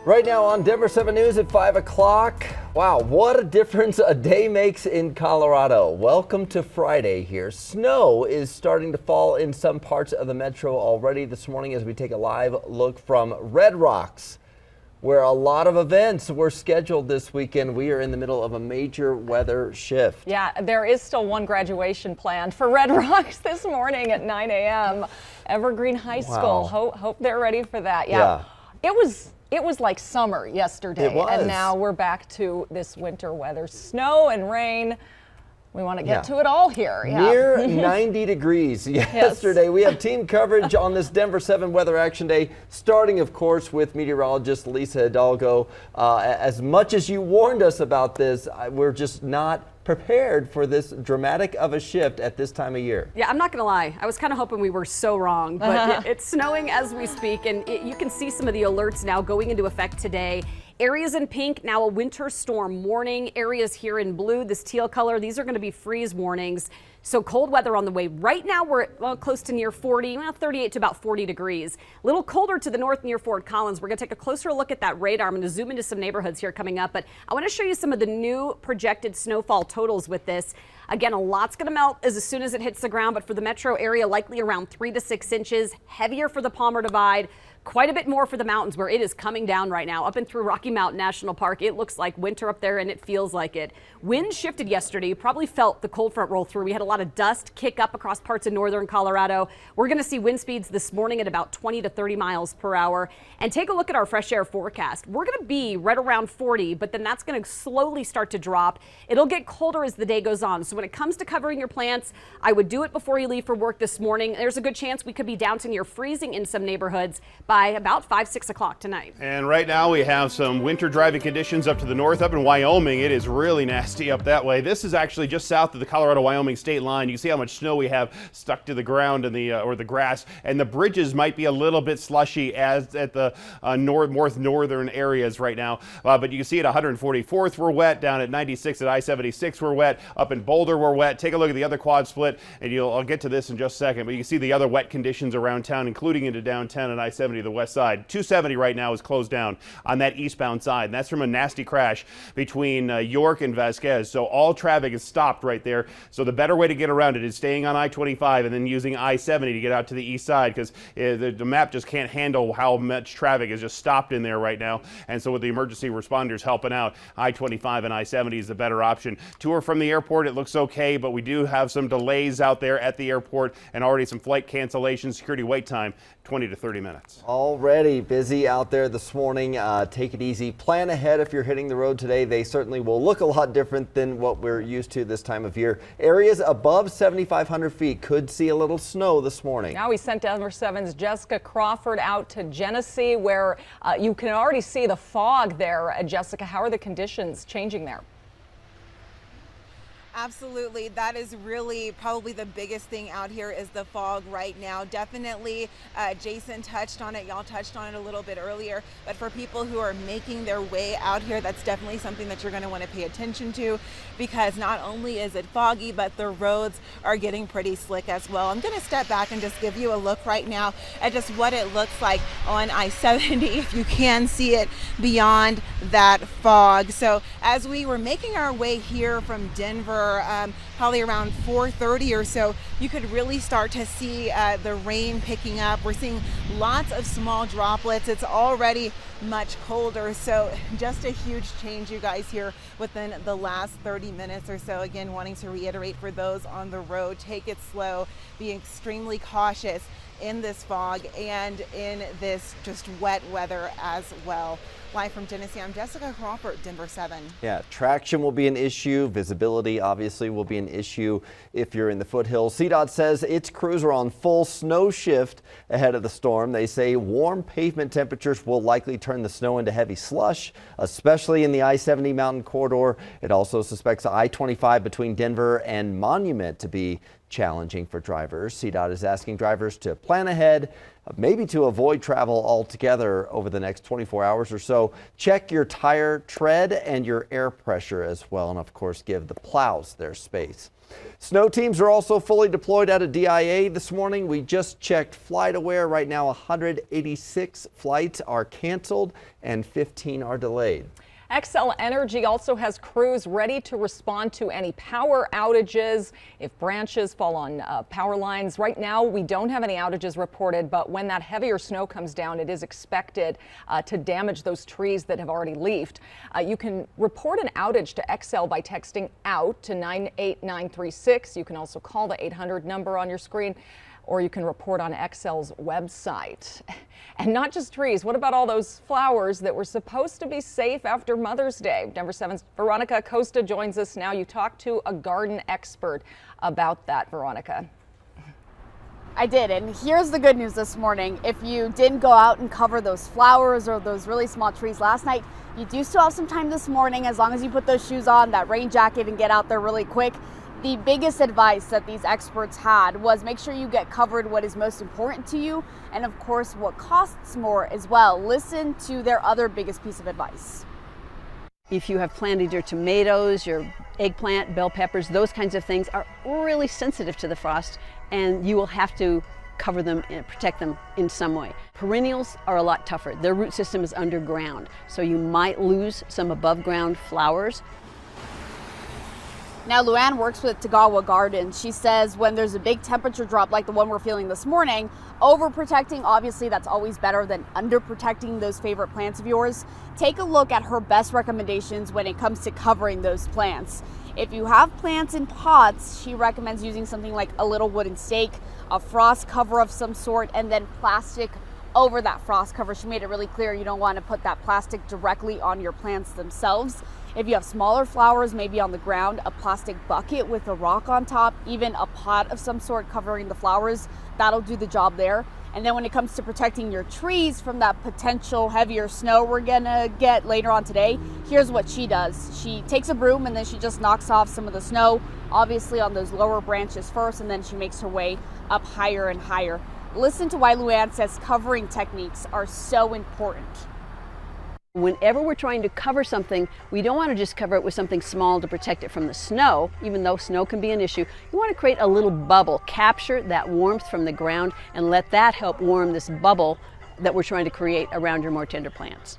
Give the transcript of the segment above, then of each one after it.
Right now on Denver 7 News at 5 o'clock. Wow, what a difference a day makes in Colorado. Welcome to Friday here. Snow is starting to fall in some parts of the metro already this morning as we take a live look from Red Rocks, where a lot of events were scheduled this weekend. We are in the middle of a major weather shift. Yeah, there is still one graduation planned for Red Rocks this morning at 9 a.m. Evergreen High School. Hope they're ready for that. Yeah. It was like summer yesterday. It was. And now we're back to this winter weather. Snow and rain. We want to get to it all here. Near 90 degrees yesterday. Yes. We have team coverage on this Denver 7 Weather Action Day, starting, of course, with meteorologist Lisa Hidalgo. As much as you warned us about this, we're just not prepared for this dramatic of a shift at this time of year. Yeah, I'm not gonna lie. I was kind of hoping we were so wrong, but it's snowing as we speak, and you can see some of the alerts now going into effect today. Areas in pink, now a winter storm warning. Areas here in blue, this teal color, these are going to be freeze warnings. So cold weather on the way. Right now we're at close to near 40, 38 to about 40 degrees. A little colder to the north near Fort Collins. We're going to take a closer look at that radar. I'm going to zoom into some neighborhoods here coming up, but I want to show you some of the new projected snowfall totals with this. Again, a lot's going to melt as soon as it hits the ground, but for the metro area, likely around 3 to 6 inches. Heavier for the Palmer Divide. Quite a bit more for the mountains where it is coming down right now. Up and through Rocky Mountain National Park, it looks like winter up there and it feels like it. Wind shifted yesterday. You probably felt the cold front roll through. We had a lot of dust kick up across parts of northern Colorado. We're going to see wind speeds this morning at about 20 to 30 miles per hour. And take a look at our fresh air forecast. We're going to be right around 40, but then that's going to slowly start to drop. It'll get colder as the day goes on. So when it comes to covering your plants, I would do it before you leave for work this morning. There's a good chance we could be down to near freezing in some neighborhoods by about 5, 6 o'clock tonight. And right now we have some winter driving conditions up to the north. Up in Wyoming, it is really nasty up that way. This is actually just south of the Colorado-Wyoming state line. You can see how much snow we have stuck to the ground and or the grass, and the bridges might be a little bit slushy as at the northern areas right now. But you can see at 144th we're wet, down at 96 at I-76 we're wet, up in Boulder we're wet. Take a look at the other quad split, and I'll get to this in just a second. But you can see the other wet conditions around town, including into downtown and I-70, the west side. 270 right now is closed down on that eastbound side, and that's from a nasty crash between York and Vasquez. So all traffic is stopped right there. So the better way to get around it is staying on I-25 and then using I-70 to get out to the east side, because the map just can't handle how much traffic is just stopped in there right now. And so with the emergency responders helping out, I-25 and I-70 is the better option. Tour from the airport, it looks okay, but we do have some delays out there at the airport and already some flight cancellations. Security wait time 20 to 30 minutes. Already busy out there this morning. Take it easy. Plan ahead if you're hitting the road today. They certainly will look a lot different than what we're used to this time of year. Areas above 7,500 feet could see a little snow this morning. Now we sent Denver 7's Jessica Crawford out to Genesee, where you can already see the fog there. Jessica, how are the conditions changing there? Absolutely. That is really probably the biggest thing out here is the fog right now. Definitely, Jason touched on it. Y'all touched on it a little bit earlier. But for people who are making their way out here, that's definitely something that you're going to want to pay attention to, because not only is it foggy, but the roads are getting pretty slick as well. I'm going to step back and just give you a look right now at just what it looks like on I-70, if you can see it beyond that fog. So as we were making our way here from Denver, probably around 4:30 or so, you could really start to see the rain picking up. We're seeing lots of small droplets. It's already much colder, so just a huge change, you guys, here within the last 30 minutes or so. Again, wanting to reiterate for those on the road, take it slow, be extremely cautious in this fog and in this just wet weather as well. Live from Genesee, I'm Jessica Crawford, Denver 7. Yeah, traction will be an issue. Visibility obviously will be an issue if you're in the foothills. CDOT says its crews are on full snow shift ahead of the storm. They say warm pavement temperatures will likely turn the snow into heavy slush, especially in the I-70 mountain corridor. It also suspects I-25 between Denver and Monument to be challenging for drivers. CDOT is asking drivers to plan ahead, maybe to avoid travel altogether over the next 24 hours or so. Check your tire tread and your air pressure as well, and of course give the plows their space. Snow teams are also fully deployed out of DIA this morning. We just checked FlightAware. Right now 186 flights are canceled and 15 are delayed. Xcel Energy also has crews ready to respond to any power outages if branches fall on power lines. Right now, we don't have any outages reported, but when that heavier snow comes down, it is expected to damage those trees that have already leafed. You can report an outage to Xcel by texting OUT to 98936. You can also call the 800 number on your screen, or you can report on Xcel's website. And not just trees, what about all those flowers that were supposed to be safe after Mother's Day? Denver 7's Veronica ACOSTA joins us now. You talked to a garden expert about that, Veronica. I did, and here's the good news this morning. If you didn't go out and cover those flowers or those really small trees last night, you do still have some time this morning as long as you put those shoes on, that rain jacket, and get out there really quick. The biggest advice that these experts had was make sure you get covered what is most important to you, and of course what costs more as well. Listen to their other biggest piece of advice. If you have planted your tomatoes, your eggplant, bell peppers, those kinds of things are really sensitive to the frost, and you will have to cover them and protect them in some way. Perennials are a lot tougher. Their root system is underground, so you might lose some above ground flowers. Now, Luann works with Tagawa Gardens. She says when there's a big temperature drop like the one we're feeling this morning, overprotecting, obviously that's always better than underprotecting those favorite plants of yours. Take a look at her best recommendations when it comes to covering those plants. If you have plants in pots, she recommends using something like a little wooden stake, a frost cover of some sort, and then plastic over that frost cover. She made it really clear you don't want to put that plastic directly on your plants themselves. If you have smaller flowers, maybe on the ground, a plastic bucket with a rock on top, even a pot of some sort covering the flowers, that'll do the job there. And then when it comes to protecting your trees from that potential heavier snow we're gonna get later on today, here's what she does. She takes a broom and then she just knocks off some of the snow, obviously on those lower branches first, and then she makes her way up higher and higher. Listen to why Luann says covering techniques are so important. Whenever we're trying to cover something, we don't want to just cover it with something small to protect it from the snow, even though snow can be an issue. You want to create a little bubble, capture that warmth from the ground, and let that help warm this bubble that we're trying to create around your more tender plants.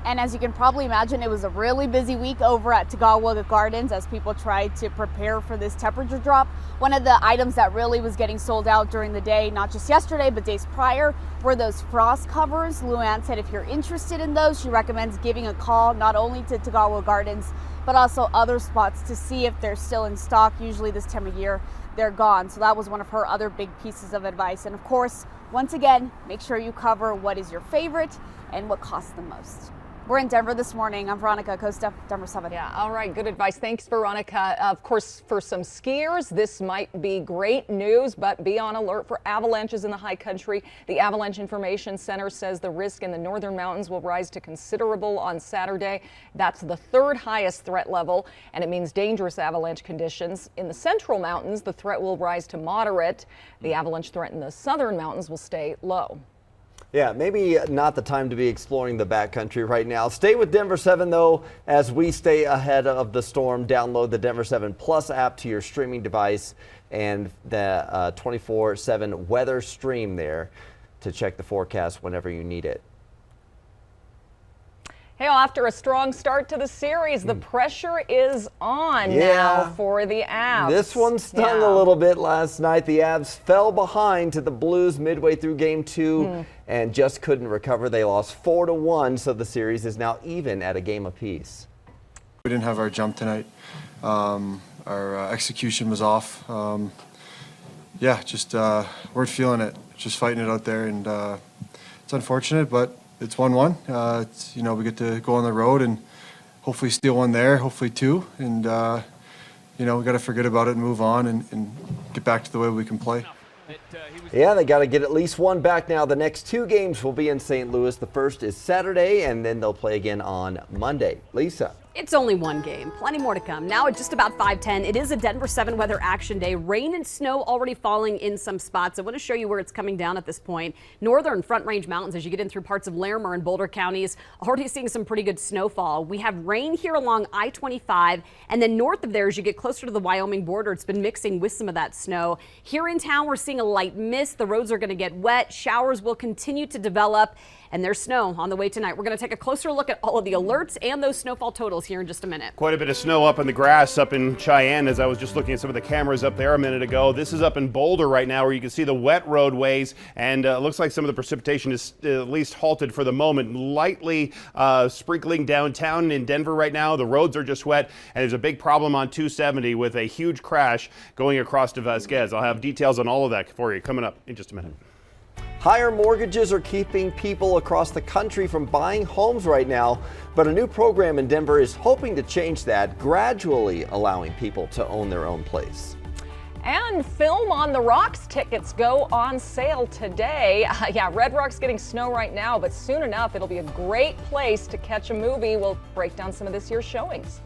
And as you can probably imagine, it was a really busy week over at Tagawa Gardens as people tried to prepare for this temperature drop. One of the items that really was getting sold out during the day, not just yesterday, but days prior, were those frost covers. Luann said if you're interested in those, she recommends giving a call not only to Tagawa Gardens, but also other spots to see if they're still in stock. Usually this time of year, they're gone. So that was one of her other big pieces of advice. And of course, once again, make sure you cover what is your favorite and what costs the most. We're in Denver this morning. I'm Veronica ACOSTA, Denver 7. Yeah, all right, good advice. Thanks, Veronica. Of course, for some skiers, this might be great news, but be on alert for avalanches in the high country. The Avalanche Information Center says the risk in the northern mountains will rise to considerable on Saturday. That's the third highest threat level, and it means dangerous avalanche conditions. In the central mountains, the threat will rise to moderate. The avalanche threat in the southern mountains will stay low. Yeah, maybe not the time to be exploring the backcountry right now. Stay with Denver 7, though, as we stay ahead of the storm. Download the Denver 7 Plus app to your streaming device and the 24/7 weather stream there to check the forecast whenever you need it. Hey, after a strong start to the series, the pressure is on now for the Avs. This one stung a little bit last night. The Avs fell behind to the Blues midway through Game 2 and just couldn't recover. They lost 4-1, so the series is now even at a game apiece. We didn't have our jump tonight. Our execution was off. Just weren't feeling it. Just fighting it out there, and it's unfortunate, but it's 1-1. It's, we get to go on the road and hopefully steal one there, hopefully two, and we got to forget about it and move on and get back to the way we can play. Yeah, they got to get at least one back now. The next two games will be in St. Louis. The first is Saturday, and then they'll play again on Monday. Lisa. It's only one game. Plenty more to come. Now at just about 5:10, it is a Denver 7 weather action day. Rain and snow already falling in some spots. I want to show you where it's coming down at this point. Northern Front Range Mountains, as you get in through parts of Larimer and Boulder counties, already seeing some pretty good snowfall. We have rain here along I-25, and then north of there, as you get closer to the Wyoming border, it's been mixing with some of that snow. Here in town, we're seeing a light mist. The roads are going to get wet. Showers will continue to develop. And there's snow on the way tonight. We're going to take a closer look at all of the alerts and those snowfall totals here in just a minute. Quite a bit of snow up in the grass up in Cheyenne, as I was just looking at some of the cameras up there a minute ago. This is up in Boulder right now, where you can see the wet roadways, and it looks like some of the precipitation is at least halted for the moment. Lightly sprinkling downtown in Denver right now. The roads are just wet, and there's a big problem on 270 with a huge crash going across to Vasquez. I'll have details on all of that for you coming up in just a minute. Higher mortgages are keeping people across the country from buying homes right now, but a new program in Denver is hoping to change that, gradually allowing people to own their own place. And Film on the Rocks tickets go on sale today. Yeah, Red Rock's getting snow right now, but soon enough it'll be a great place to catch a movie. We'll break down some of this year's showings.